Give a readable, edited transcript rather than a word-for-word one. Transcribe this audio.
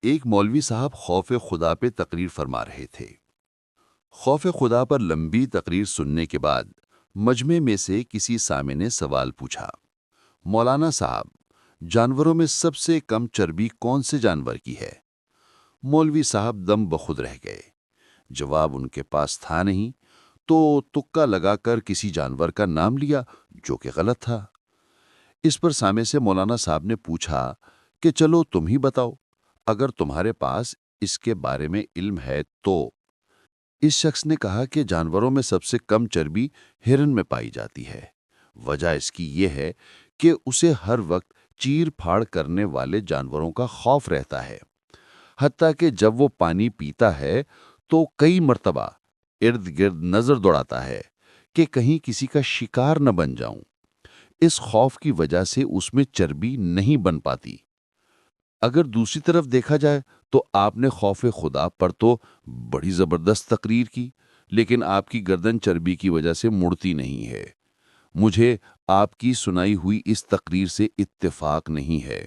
ایک مولوی صاحب خوف خدا پہ تقریر فرما رہے تھے۔ خوف خدا پر لمبی تقریر سننے کے بعد مجمع میں سے کسی سامع نے سوال پوچھا، مولانا صاحب، جانوروں میں سب سے کم چربی کون سے جانور کی ہے؟ مولوی صاحب دم بخود رہ گئے۔ جواب ان کے پاس تھا نہیں تو تکا لگا کر کسی جانور کا نام لیا جو کہ غلط تھا۔ اس پر سامع سے مولانا صاحب نے پوچھا کہ چلو تم ہی بتاؤ، اگر تمہارے پاس اس کے بارے میں علم ہے تو۔ اس شخص نے کہا کہ جانوروں میں سب سے کم چربی ہرن میں پائی جاتی ہے۔ وجہ اس کی یہ ہے کہ اسے ہر وقت چیر پھاڑ کرنے والے جانوروں کا خوف رہتا ہے، حتیٰ کہ جب وہ پانی پیتا ہے تو کئی مرتبہ ارد گرد نظر دوڑاتا ہے کہ کہیں کسی کا شکار نہ بن جاؤں۔ اس خوف کی وجہ سے اس میں چربی نہیں بن پاتی۔ اگر دوسری طرف دیکھا جائے تو آپ نے خوف خدا پر تو بڑی زبردست تقریر کی، لیکن آپ کی گردن چربی کی وجہ سے مڑتی نہیں ہے۔ مجھے آپ کی سنائی ہوئی اس تقریر سے اتفاق نہیں ہے۔